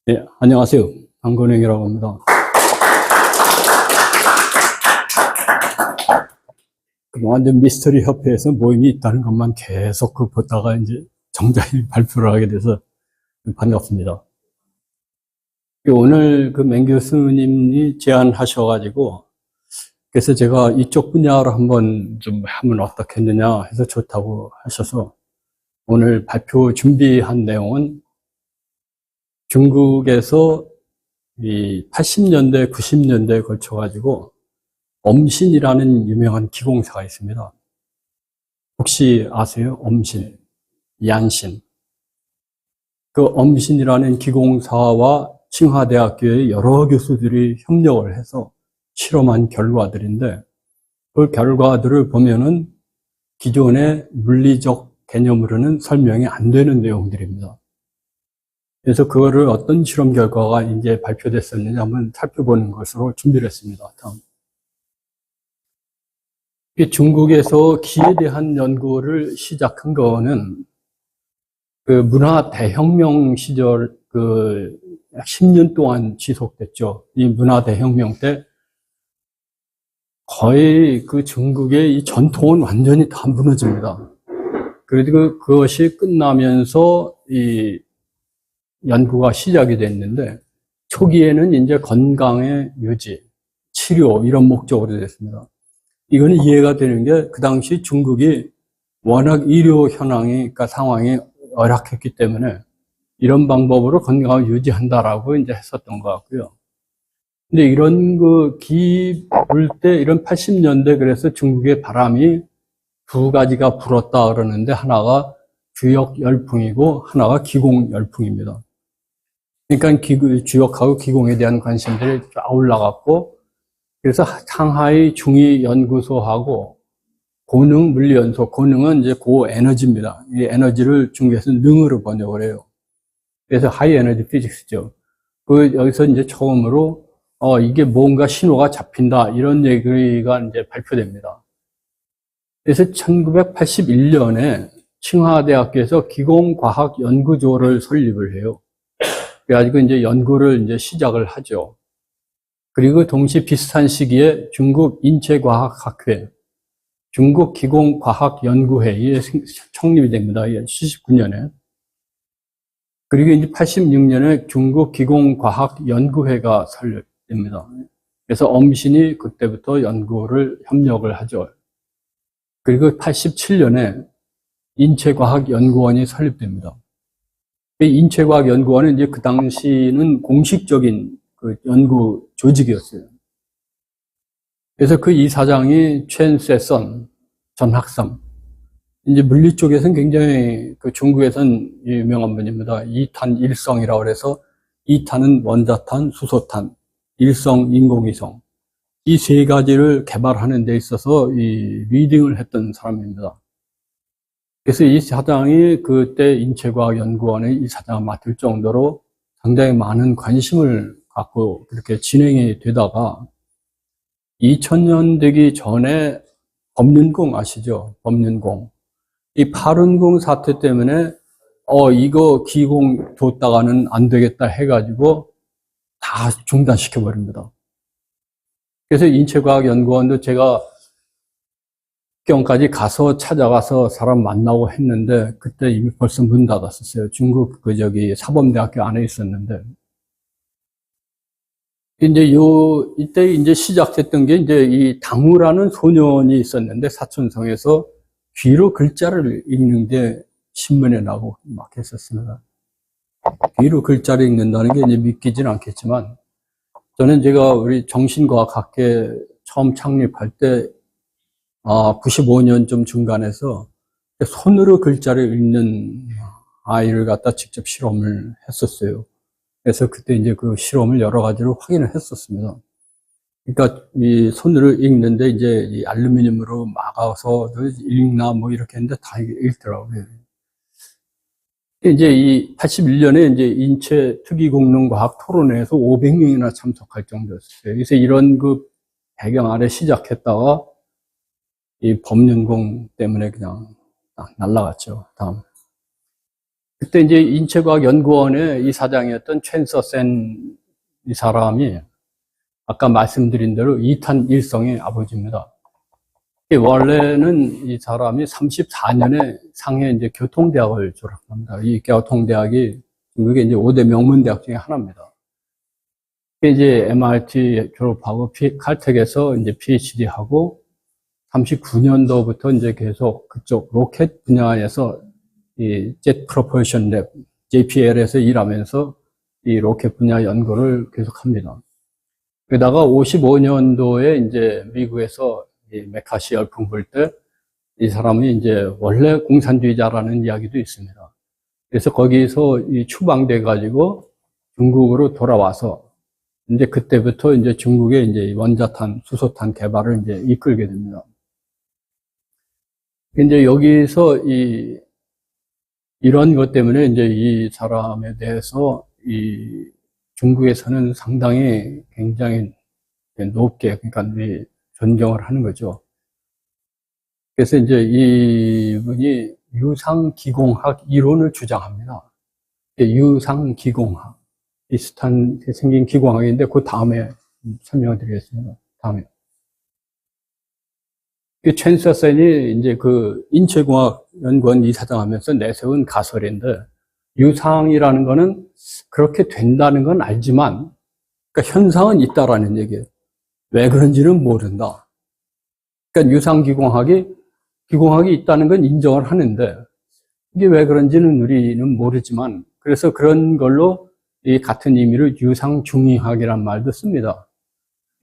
네, 안녕하세요. 강건행이라고 합니다. 그동안 이제 미스터리 협회에서 모임이 있다는 것만 계속 보다가 이제 정자히 발표를 하게 돼서 반갑습니다. 오늘 맹 교수님이 제안하셔가지고, 그래서 제가 이쪽 분야로 한번 좀 하면 어떻겠느냐 해서 좋다고 하셔서 오늘 발표 준비한 내용은 중국에서 이 80년대, 90년대에 걸쳐가지고 엄신이라는 유명한 기공사가 있습니다. 혹시 아세요? 엄신, 얀신. 그 엄신이라는 기공사와 칭화대학교의 여러 교수들이 협력을 해서 실험한 결과들인데, 그 결과들을 보면은 기존의 물리적 개념으로는 설명이 안 되는 내용들입니다. 그래서 그거를 어떤 실험 결과가 이제 발표됐었는지 한번 살펴보는 것으로 준비를 했습니다. 다음. 중국에서 기에 대한 연구를 시작한 거는 그 문화 대혁명 시절 약 10년 동안 지속됐죠. 이 문화 대혁명 때 거의 그 중국의 이 전통은 완전히 다 무너집니다. 그리고 그것이 끝나면서 이 연구가 시작이 됐는데 초기에는 이제 건강의 유지, 치료 이런 목적으로 됐습니다. 이거는 이해가 되는 게 그 당시 중국이 워낙 의료 현황이, 그러니까 상황이 열악했기 때문에 이런 방법으로 건강을 유지한다라고 이제 했었던 것 같고요. 근데 이런 기 불 때 이런 80년대 그래서 중국의 바람이 두 가지가 불었다 그러는데 하나가 주역 열풍이고 하나가 기공 열풍입니다. 그러니까 주역하고 기공에 대한 관심들이 쫙 올라갔고 그래서 상하이 중의연구소하고 고능 물리연소, 고능은 이제 고에너지입니다. 이 에너지를 중국에서 능으로 번역을 해요. 그래서 하이 에너지 피직스죠. 여기서 이제 처음으로, 이게 뭔가 신호가 잡힌다, 이런 얘기가 이제 발표됩니다. 그래서 1981년에 칭화대학교에서 기공과학연구조를 설립을 해요. 그래가지고 이제 연구를 이제 시작을 하죠. 그리고 동시 비슷한 시기에 중국 인체과학학회, 중국 기공과학연구회에創立이 됩니다. 79년에. 그리고 이제 86년에 중국 기공과학연구회가 설립됩니다. 그래서 엄신이 그때부터 연구를 협력을 하죠. 그리고 87년에 인체과학연구원이 설립됩니다. 인체과학연구원은 이제 그 당시는 공식적인 그 연구 조직이었어요. 그래서 그 이사장이 첸세선 전 학생. 이제 물리 쪽에서는 굉장히 그 중국에서는 유명한 분입니다. 이탄 일성이라고 그래서 이탄은 원자탄, 수소탄, 일성, 인공위성. 이 세 가지를 개발하는 데 있어서 이 리딩을 했던 사람입니다. 그래서 이 사장이 그때 인체과학연구원의 이 사장을 맡을 정도로 상당히 많은 관심을 갖고 그렇게 진행이 되다가 2000년 되기 전에 법륜공 아시죠? 법륜공. 이 파룬궁 사태 때문에 이거 기공 뒀다가는 안 되겠다 해가지고 다 중단시켜 버립니다. 그래서 인체과학연구원도 제가 국경까지 가서 찾아가서 사람 만나고 했는데 그때 이미 벌써 문 닫았었어요. 중국 사범대학교 안에 있었는데 이때 이제 시작됐던 게 이제 이 당우라는 소년이 있었는데 사촌성에서 귀로 글자를 읽는데 신문에 나오고 막 했었습니다. 귀로 글자를 읽는다는 게 이제 믿기진 않겠지만 저는 제가 우리 정신과학학회 처음 창립할 때 95년쯤 중간에서 손으로 글자를 읽는 아이를 갖다 직접 실험을 했었어요. 그래서 그때 이제 그 실험을 여러 가지로 확인을 했었습니다. 그러니까 이 손으로 읽는데 이제 이 알루미늄으로 막아서 읽나 뭐 이렇게 했는데 다 읽더라고요. 이제 이 81년에 이제 인체 특이공능과학 토론회에서 500명이나 참석할 정도였어요. 그래서 이런 그 배경 아래 시작했다가 이 법륜공 때문에 그냥 딱 날라갔죠. 다음. 그때 이제 인체과학연구원의 이 사장이었던 첸서센 이 사람이 아까 말씀드린 대로 이탄 일성의 아버지입니다. 원래는 이 사람이 34년에 상해 이제 교통대학을 졸업합니다. 이 교통대학이 중국의 이제 5대 명문대학 중에 하나입니다. 이제 MIT 졸업하고 칼텍에서 이제 PhD 하고 39년도부터 이제 계속 그쪽 로켓 분야에서 이 Jet Propulsion Lab, JPL에서 일하면서 이 로켓 분야 연구를 계속합니다. 게다가 55년도에 이제 미국에서 이 메카시 열풍 불 때 이 사람이 이제 원래 공산주의자라는 이야기도 있습니다. 그래서 거기서 이 추방돼 가지고 중국으로 돌아와서 이제 그때부터 이제 중국의 이제 원자탄, 수소탄 개발을 이제 이끌게 됩니다. 이제 여기서 이런 것 때문에 이제 이 사람에 대해서 이 중국에서는 상당히 굉장히 높게, 그러니까 존경을 하는 거죠. 그래서 이제 이분이 유상기공학 이론을 주장합니다. 유상기공학. 비슷한 생긴 기공학인데 그 다음에 설명을 드리겠습니다. 다음에. 첸서센이 이제 그 인체공학연구원 이사장하면서 내세운 가설인데, 유상이라는 거는 그렇게 된다는 건 알지만, 그러니까 현상은 있다라는 얘기예요. 왜 그런지는 모른다. 그러니까 유상기공학이 있다는 건 인정을 하는데, 이게 왜 그런지는 우리는 모르지만, 그래서 그런 걸로 이 같은 의미로 유상중의학이란 말도 씁니다.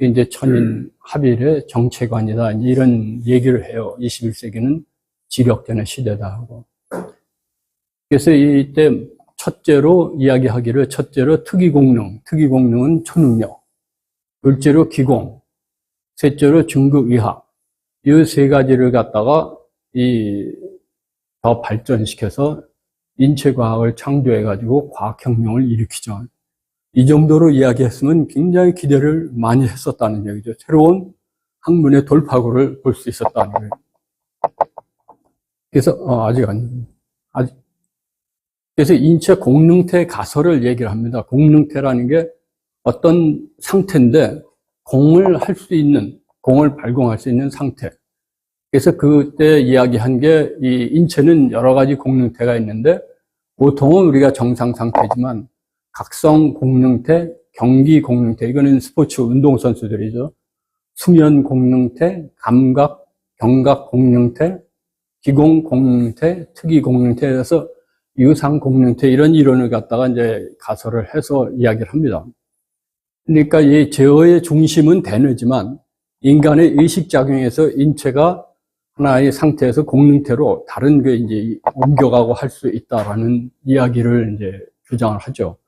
이제 천인 합일의 정체관이다. 이런 얘기를 해요. 21세기는 지력전의 시대다 하고. 그래서 이때 첫째로 이야기하기를, 첫째로 특이공능, 특이공능은 초능력. 둘째로 기공, 셋째로 중급의학. 이 세 가지를 갖다가 더 발전시켜서 인체과학을 창조해가지고 과학혁명을 일으키죠. 이 정도로 이야기했으면 굉장히 기대를 많이 했었다는 얘기죠. 새로운 학문의 돌파구를 볼 수 있었다는 거예요. 그래서, 그래서 인체 공능태 가설을 얘기를 합니다. 공능태라는 게 어떤 상태인데, 공을 발공할 수 있는 상태. 그래서 그때 이야기한 게, 이 인체는 여러 가지 공능태가 있는데, 보통은 우리가 정상 상태지만, 각성 공능태, 경기 공능태, 이거는 스포츠 운동선수들이죠. 수면 공능태, 감각, 경각 공능태, 기공 공능태, 특이 공능태에서 유상 공능태, 이런 이론을 갖다가 이제 가설을 해서 이야기를 합니다. 그러니까 이 제어의 중심은 대뇌지만, 인간의 의식작용에서 인체가 하나의 상태에서 공능태로 다른 게 이제 옮겨가고 할 수 있다라는 이야기를 이제 주장을 하죠.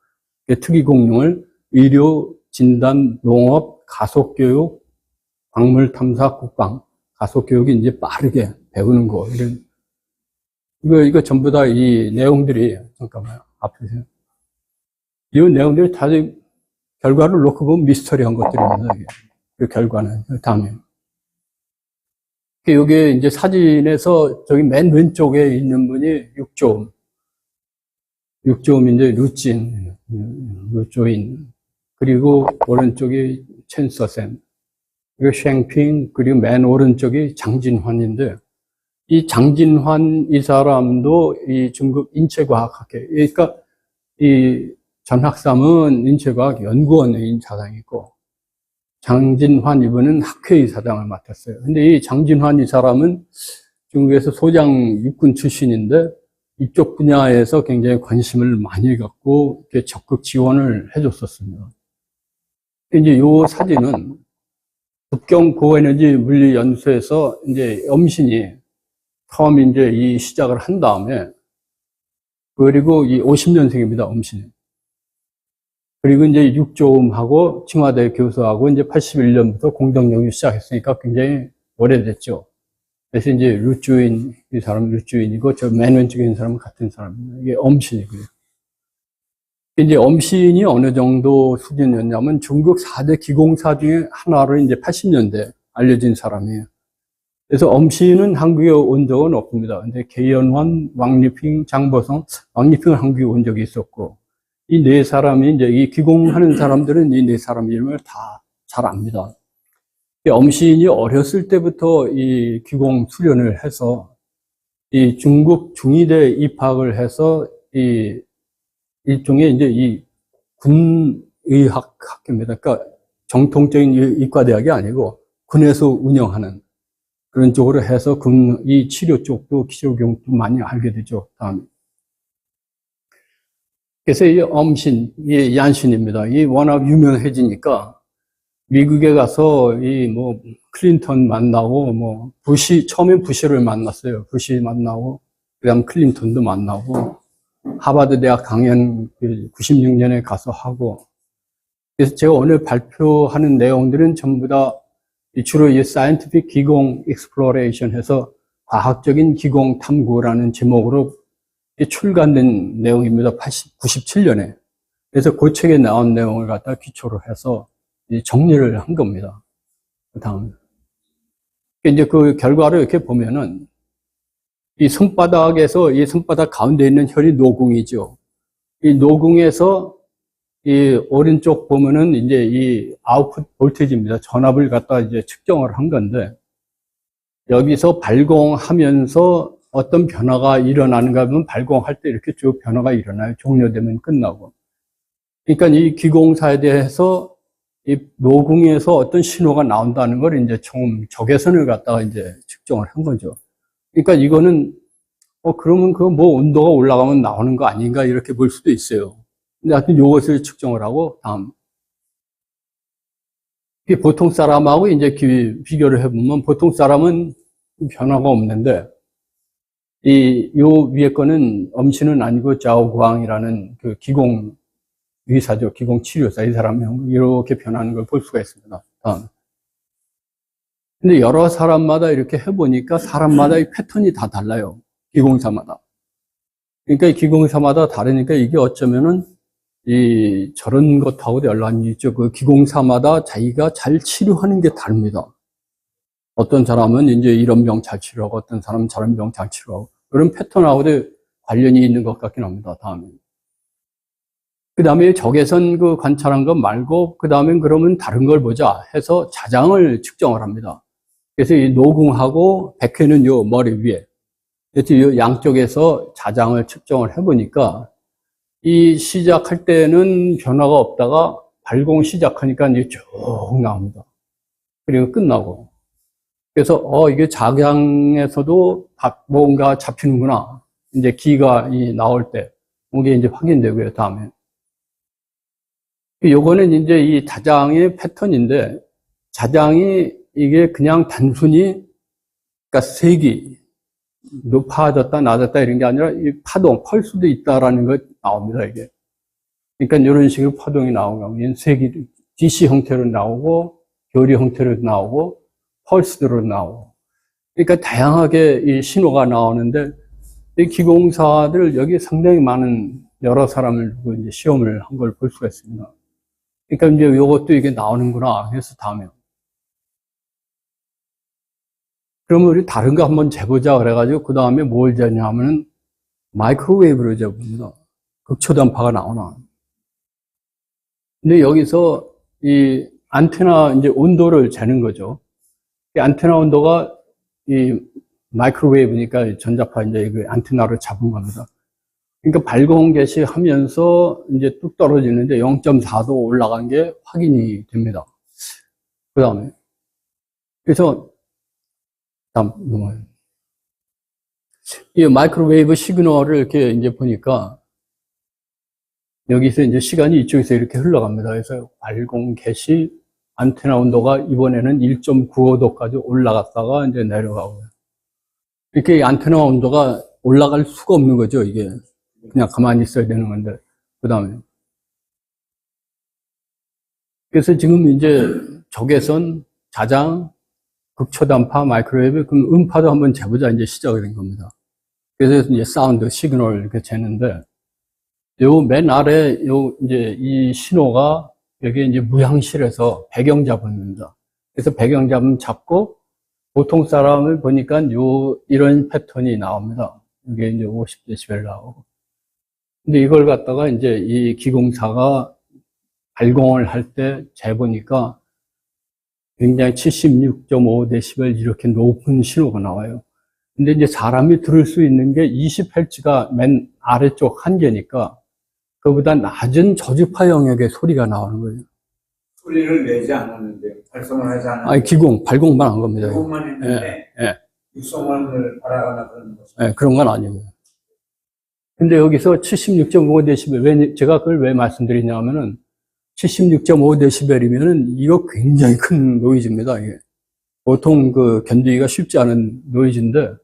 특이 공능을 의료, 진단, 농업, 가속교육, 광물 탐사, 국방, 가속교육이 이제 빠르게 배우는 거, 이거 전부 다 이 내용들이, 잠깐만요. 앞에서. 이 내용들이 다들 결과를 놓고 보면 미스터리한 것들입니다. 이게. 그 결과는. 다음에. 여기 이제 사진에서 저기 맨 왼쪽에 있는 분이 육조음 이제 루조인. 그리고 오른쪽이 첸서센. 그리고 쉥핑. 그리고 맨 오른쪽이 장진환인데, 이 장진환 이 사람도 이 중국 인체과학학회. 그러니까 이 전학삼은 인체과학 연구원의 사장이고, 장진환 이분은 학회의 사장을 맡았어요. 근데 이 장진환 이 사람은 중국에서 소장 육군 출신인데, 이쪽 분야에서 굉장히 관심을 많이 갖고 이렇게 적극 지원을 해줬었습니다. 이제 요 사진은 북경 고에너지 물리연수에서 이제 엄신이 처음 이제 이 시작을 한 다음에, 그리고 이 50년생입니다, 엄신이. 그리고 이제 육조음하고清华大 교수하고 이제 81년부터 공동연구 시작했으니까 굉장히 오래됐죠. 그래서 이제 루주인, 이 사람은 루주인이고, 저 맨 왼쪽에 있는 사람은 같은 사람입니다. 이게 엄신이고요. 이제 엄신이 어느 정도 수준이었냐면 중국 4대 기공사 중에 하나로 이제 80년대 알려진 사람이에요. 그래서 엄씨는 한국에 온 적은 없습니다. 근데 계연환, 왕리핑, 장보성, 왕리핑은 한국에 온 적이 있었고, 이 네 사람이 이제 이 기공하는 사람들은 이 네 사람 이름을 다 잘 압니다. 엄시인이 어렸을 때부터 이 기공 수련을 해서 이 중국 중위대 입학을 해서 이 일종의 이제 이 군의학 학교입니다. 그러니까 정통적인 이과대학이 아니고 군에서 운영하는 그런 쪽으로 해서 이 치료 쪽도 기초경도 많이 알게 되죠. 다음에. 그래서 이 엄신, 이 얀신입니다. 이 워낙 유명해지니까 미국에 가서 이 뭐 클린턴 만나고 뭐 처음엔 부시를 만났어요. 부시 만나고 그다음 클린턴도 만나고 하버드 대학 강연 96년에 가서 하고 그래서 제가 오늘 발표하는 내용들은 전부 다 주로 이 scientific 기공 exploration 해서 과학적인 기공 탐구라는 제목으로 출간된 내용입니다. 97년에. 그래서 그 책에 나온 내용을 갖다 기초로 해서 정리를 한 겁니다. 그 다음. 이제 그 결과를 이렇게 보면은 이 손바닥에서 이 손바닥 가운데 있는 혈이 노궁이죠. 이 노궁에서 이 오른쪽 보면은 이제 이 아웃풋 볼테이지입니다. 전압을 갖다 이제 측정을 한 건데 여기서 발공하면서 어떤 변화가 일어나는가 하면 발공할 때 이렇게 쭉 변화가 일어나요. 종료되면 끝나고. 그러니까 이 기공사에 대해서 이 노궁에서 어떤 신호가 나온다는 걸 이제 처음 적외선을 갖다가 이제 측정을 한 거죠. 그러니까 이거는 그러면 그 뭐 온도가 올라가면 나오는 거 아닌가 이렇게 볼 수도 있어요. 근데 하여튼 이것을 측정을 하고 다음. 보통 사람하고 이제 비교를 해보면 보통 사람은 변화가 없는데 요 위에 거는 엄신은 아니고 자오구앙이라는 그 기공 의사죠. 기공 치료사. 이 사람이 이렇게 변하는 걸 볼 수가 있습니다. 다음. 근데 여러 사람마다 이렇게 해보니까 사람마다 이 패턴이 다 달라요. 기공사마다. 그러니까 이 기공사마다 다르니까 이게 어쩌면은 저런 것하고도 연관이 있죠. 그 기공사마다 자기가 잘 치료하는 게 다릅니다. 어떤 사람은 이제 이런 병 잘 치료하고 어떤 사람은 저런 병 잘 치료하고 그런 패턴하고도 관련이 있는 것 같긴 합니다. 다음에. 그 다음에 적외선 그 관찰한 것 말고 그 다음엔 그러면 다른 걸 보자 해서 자장을 측정을 합니다. 그래서 이 노궁하고 백회는 요 머리 위에 그래서 이 양쪽에서 자장을 측정을 해보니까 이 시작할 때는 변화가 없다가 발공 시작하니까 이제 쭉 나옵니다. 그리고 끝나고. 그래서 이게 자장에서도 뭔가 잡히는구나. 이제 기가 나올 때 이게 이제 확인되고요. 다음에. 요거는 이제 이 자장의 패턴인데 자장이 이게 그냥 단순히 그러니까 색이 높아졌다 낮았다 이런 게 아니라 이 파동, 펄스도 있다라는 거 나옵니다. 이게. 그러니까 이런 식으로 파동이 나오면 색이 DC 형태로 나오고 교리 형태로 나오고 펄스로 나오고 그러니까 다양하게 이 신호가 나오는데 이 기공사들 여기 상당히 많은 여러 사람을 두고 이제 시험을 한 걸 볼 수가 있습니다. 그러니까 이제 이것도 이게 나오는구나 해서 다음에 그러면 우리 다른 거 한번 재보자 그래가지고 그 다음에 뭘 재냐면은 마이크로웨이브로 재봅니다. 극초단파가 나오나. 근데 여기서 이 안테나 이제 온도를 재는 거죠. 이 안테나 온도가 이 마이크로웨이브니까 전자파 이제 그 안테나를 잡은 겁니다. 그러니까 발공 개시하면서 이제 뚝 떨어지는데 0.4도 올라간 게 확인이 됩니다. 그 다음에. 그래서, 다음, 넘어요. 이 마이크로웨이브 시그널을 이렇게 이제 보니까 여기서 이제 시간이 이쪽에서 이렇게 흘러갑니다. 그래서 발공 개시 안테나 온도가 이번에는 1.95도까지 올라갔다가 이제 내려가고요. 이렇게 안테나 온도가 올라갈 수가 없는 거죠, 이게. 그냥 가만히 있어야 되는 건데. 그 다음에. 그래서 지금 이제 적외선, 자장, 극초단파, 마이크로웨이브, 그럼 음파도 한번 재보자 이제 시작이 된 겁니다. 그래서 이제 사운드, 시그널 이렇게 재는데, 요 맨 아래 이제 이 신호가 여기 이제 무향실에서 배경 잡음입니다. 그래서 배경 잡음 잡고, 보통 사람을 보니까 이런 패턴이 나옵니다. 이게 이제 50데시벨 나오고. 근데 이걸 갖다가 이제 이 기공사가 발공을 할 때 재보니까 굉장히 76.5데시벨 이렇게 높은 신호가 나와요. 근데 이제 사람이 들을 수 있는 게 20Hz가 맨 아래쪽 한계니까 그보다 낮은 저주파 영역의 소리가 나오는 거예요. 소리를 내지 않았는데, 발성을 하지 않았는데. 아니, 발공만 한 겁니다. 발공만 했는데, 육성을 바라거나 그런 거죠. 그런 건 아니고요. 근데 여기서 76.5데시벨, 제가 그걸 왜 말씀드리냐면은 76.5데시벨이면은 이거 굉장히 큰 노이즈입니다, 이게. 보통 견디기가 쉽지 않은 노이즈인데,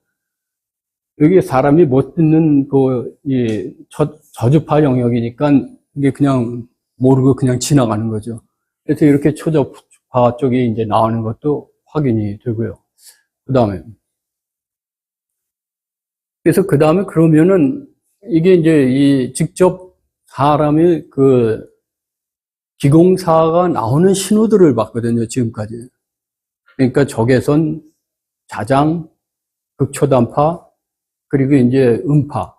여기 사람이 못 듣는 저주파 영역이니까 이게 그냥 모르고 그냥 지나가는 거죠. 그래서 이렇게 초저파 쪽이 이제 나오는 것도 확인이 되고요. 그래서 그 다음에 그러면은 이게 이제 직접 사람이 기공사가 나오는 신호들을 봤거든요, 지금까지. 그러니까 적외선, 자장, 극초단파, 그리고 이제 음파.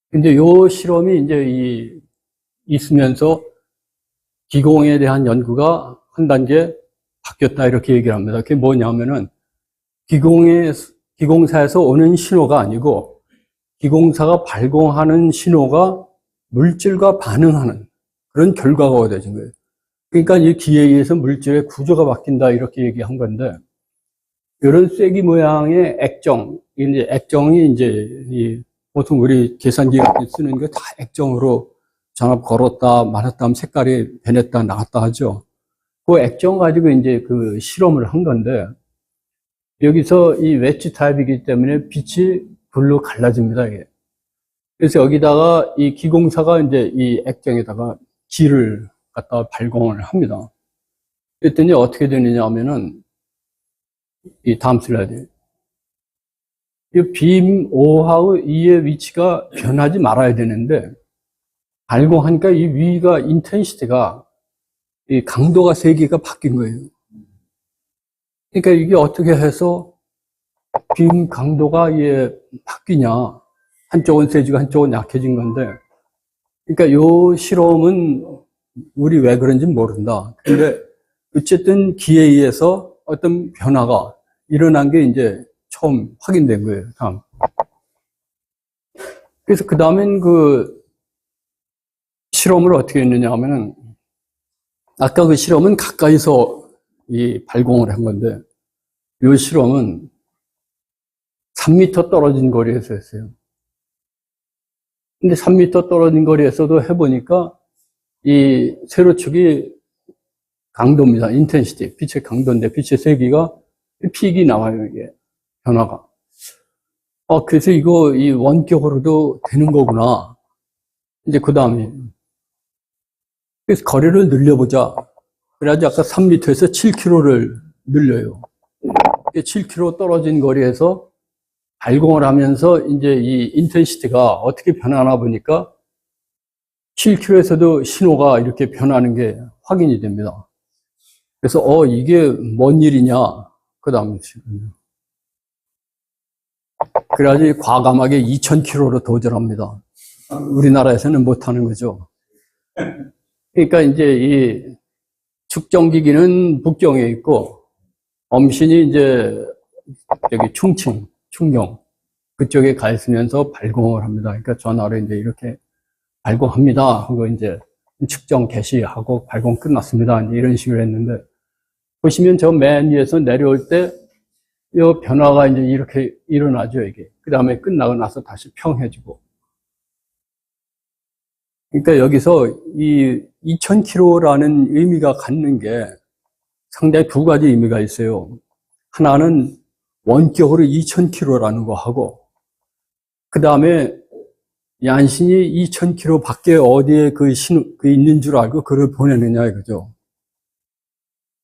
근데 요 실험이 이제 있으면서 기공에 대한 연구가 한 단계 바뀌었다, 이렇게 얘기를 합니다. 그게 뭐냐면은 기공사에서 오는 신호가 아니고 기공사가 발공하는 신호가 물질과 반응하는 그런 결과가 얻어진 거예요. 그러니까 이 기에 의해서 물질의 구조가 바뀐다, 이렇게 얘기한 건데, 이런 쐐기 모양의 액정, 이제 액정이 이제 보통 우리 계산기 쓰는 게 다 액정으로 전압 걸었다 말았다 하면 색깔이 변했다 나갔다 하죠. 그 액정 가지고 이제 실험을 한 건데, 여기서 이 웨지 타입이기 때문에 빛이 불로 갈라집니다, 이게. 그래서 여기다가 이 기공사가 이제 이 액정에다가 기를 갖다가 발공을 합니다. 그랬더니 어떻게 되느냐 하면은, 이 다음 슬라이드. 이 빔 O하고 E의 위치가 변하지 말아야 되는데, 발공하니까 이 위가 인텐시티가, 이 강도가 3개가 바뀐 거예요. 그러니까 이게 어떻게 해서 빔 강도가 바뀌냐. 한쪽은 세지고 한쪽은 약해진 건데, 그러니까 요 실험은 우리 왜 그런지 모른다. 근데 어쨌든 기에 의해서 어떤 변화가 일어난 게 이제 처음 확인된 거예요. 다음. 그래서 그 다음엔 실험을 어떻게 했느냐 하면은, 아까 그 실험은 가까이서 발공을 한 건데, 이 실험은 3m 떨어진 거리에서 했어요. 근데 3m 떨어진 거리에서도 해보니까 이 세로축이 강도입니다. 인텐시티. 빛의 강도인데 빛의 세기가 픽이 나와요, 이게. 변화가. 그래서 이거 원격으로도 되는 거구나. 이제 그 다음에. 그래서 거리를 늘려보자. 그래가지고 아까 3m에서 7km를 늘려요. 7km 떨어진 거리에서 발공을 하면서 이제 이 인텐시티가 어떻게 변하나 보니까 7km에서도 신호가 이렇게 변하는 게 확인이 됩니다. 그래서 이게 뭔 일이냐. 그 다음에 그래가지고 과감하게 2000km로 도전합니다. 우리나라에서는 못하는 거죠. 그러니까 이제 이 측정기기는 북경에 있고 엄신이 이제 저기 충경 그쪽에 가 있으면서 발공을 합니다. 그러니까 전화로 이제 이렇게 발공합니다 하고 이제 측정 개시하고 발공 끝났습니다. 이제 이런 식으로 했는데, 보시면 저 맨 위에서 내려올 때 이 변화가 이제 이렇게 일어나죠, 이게. 그 다음에 끝나고 나서 다시 평해지고. 그러니까 여기서 이 2000km라는 의미가 갖는 게 상당히 두 가지 의미가 있어요. 하나는 원격으로 2000km라는 거 하고, 그 다음에 얀신이 2000km 밖에 어디에 있는 줄 알고 그걸 보내느냐 이거죠.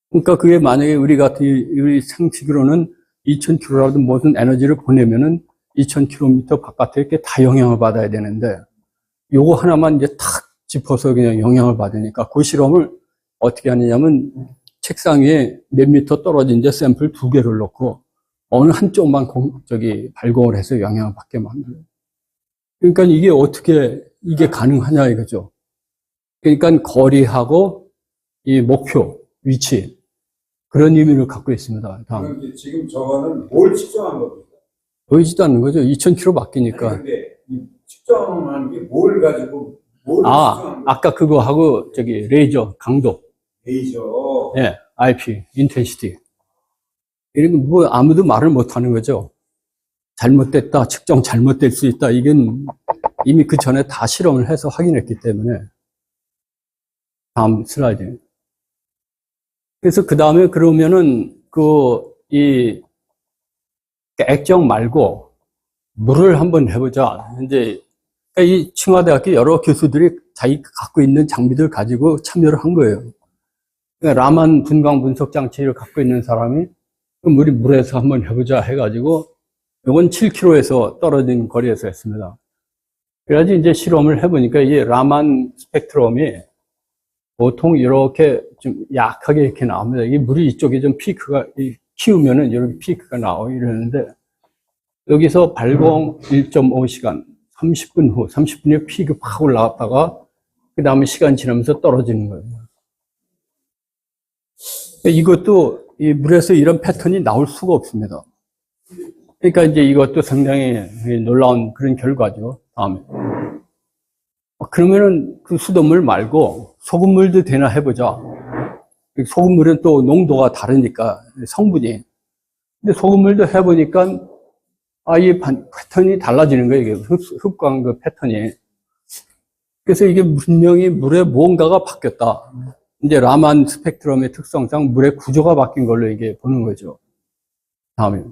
그러니까 그게 만약에 우리 상식으로는 2000km라도 무슨 에너지를 보내면은 2000km 바깥에 이렇게 다 영향을 받아야 되는데, 요거 하나만 이제 탁 짚어서 그냥 영향을 받으니까 그 실험을 어떻게 하느냐면 책상 위에 몇 미터 떨어진 데 샘플 2개를 놓고 어느 한쪽만 발공을 해서 영향을 받게 만들어요. 그러니까 이게 어떻게 이게 가능하냐 이거죠. 그러니까 거리하고 이 목표, 위치 그런 의미를 갖고 있습니다. 다음. 그런데 지금 저거는 뭘 측정한 겁니까? 보이지도 않는 거죠. 2000km 바뀌니까. 근데 이 측정하는 게 뭘 가지고 뭘 측정한 거예요? 아까 그거 하고 레이저 강도. 레이저. 예, IP, 인텐시티. 이런 거 뭐 아무도 말을 못 하는 거죠. 잘못됐다, 측정 잘못될 수 있다. 이건 이미 그 전에 다 실험을 해서 확인했기 때문에. 다음 슬라이드. 그래서 그 다음에 그러면은 액정 말고 물을 한번 해보자. 이제 이清华대학교 여러 교수들이 자기 갖고 있는 장비들 가지고 참여를 한 거예요. 그러니까 라만 분광 분석 장치를 갖고 있는 사람이 그럼 우리 물에서 한번 해보자 해가지고 이건 7km에서 떨어진 거리에서 했습니다. 그래가지고 이제 실험을 해보니까 이 라만 스펙트럼이 보통 이렇게 좀 약하게 이렇게 나옵니다. 이게 물이 이쪽에 좀 피크가, 키우면은 이렇게 피크가 나오고 이러는데, 여기서 발공 1.5시간, 30분 후, 30분에 피크 확 올라갔다가, 그 다음에 시간 지나면서 떨어지는 거예요. 이것도 이 물에서 이런 패턴이 나올 수가 없습니다. 그러니까 이제 이것도 상당히 놀라운 그런 결과죠. 다음에. 그러면은 그 수돗물 말고 소금물도 되나 해보자. 소금물은 또 농도가 다르니까 성분이. 근데 소금물도 해보니까 이 패턴이 달라지는 거예요. 이게 흡광 그 패턴이. 그래서 이게 분명히 물에 무언가가 바뀌었다. 이제 라만 스펙트럼의 특성상 물의 구조가 바뀐 걸로 이게 보는 거죠. 다음에.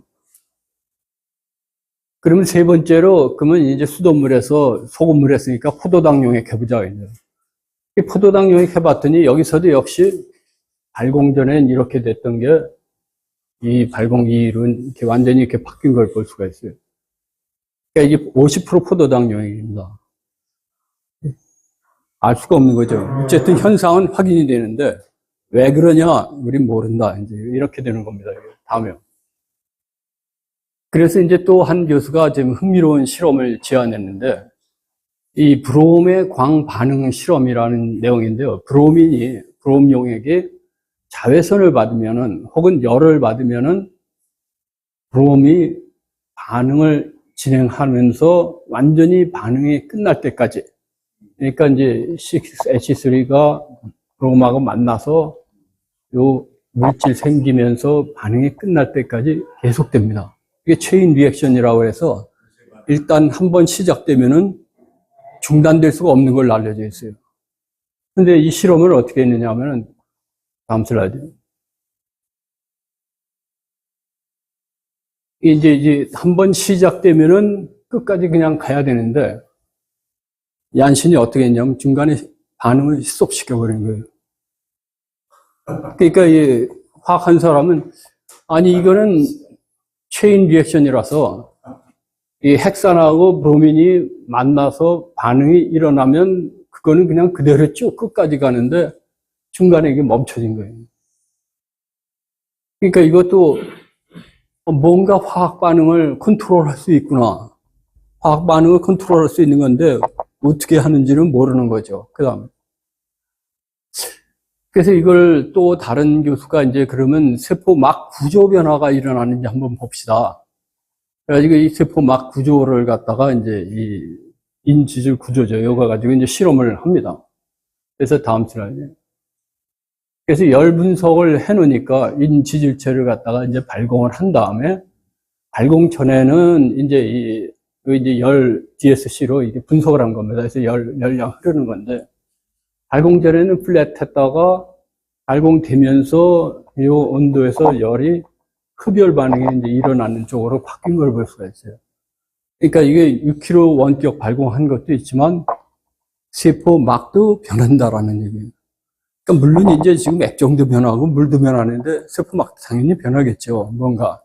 그러면 세 번째로, 그러면 이제 수돗물에서 소금물 했으니까 포도당 용액 해보자. 이 포도당 용액 해봤더니 여기서도 역시 발공 전엔 이렇게 됐던 게 이 발공 이일은 이렇게 완전히 이렇게 바뀐 걸 볼 수가 있어요. 그러니까 이게 50% 포도당 용액입니다. 알 수가 없는 거죠. 어쨌든 현상은 확인이 되는데 왜 그러냐? 우린 모른다. 이제 이렇게 되는 겁니다. 다음에. 그래서 이제 또 한 교수가 지금 흥미로운 실험을 제안했는데, 이 브롬의 광 반응 실험이라는 내용인데요. 브롬 용액이 자외선을 받으면은, 혹은 열을 받으면은, 브롬이 반응을 진행하면서 완전히 반응이 끝날 때까지. 그러니까 이제 6H3가 브롬하고 만나서 요 물질 생기면서 반응이 끝날 때까지 계속됩니다. 이게 체인 리액션이라고 해서 일단 한번 시작되면은 중단될 수가 없는 걸로 알려져 있어요. 근데 이 실험을 어떻게 했느냐 하면은 다음 슬라이드. 이제 한번 시작되면은 끝까지 그냥 가야 되는데 얀신이 어떻게 했냐면 중간에 반응을 스톱시켜 버린 거예요. 그러니까 이 화학한 사람은 아니 이거는 체인 리액션이라서 이 헥산하고 브로민이 만나서 반응이 일어나면 그거는 그냥 그대로 쭉 끝까지 가는데 중간에 이게 멈춰진 거예요. 그러니까 이것도 뭔가 화학 반응을 컨트롤할 수 있구나. 화학 반응을 컨트롤할 수 있는 건데 어떻게 하는지는 모르는 거죠. 그다음에 그래서 이걸 또 다른 교수가 이제 그러면 세포 막 구조 변화가 일어나는지 한번 봅시다. 그래가지고 이 세포 막 구조를 갖다가 이제 이 인지질 구조죠. 이거 가지고 이제 실험을 합니다. 그래서 다음 슬라이드. 그래서 열 분석을 해놓으니까 인지질체를 갖다가 이제 발공을 한 다음에 발공 전에는 이제 이제 열 DSC로 이게 분석을 한 겁니다. 그래서 열량 흐르는 건데 발공 전에는 플랫했다가 발공되면서 이 온도에서 열이 흡열 반응이 이제 일어나는 쪽으로 바뀐 걸 볼 수가 있어요. 그러니까 이게 6kg 원격 발공한 것도 있지만 세포 막도 변한다라는 얘기예요. 그러니까 물론 이제 지금 액정도 변하고 물도 변하는데 세포 막도 당연히 변하겠죠. 뭔가.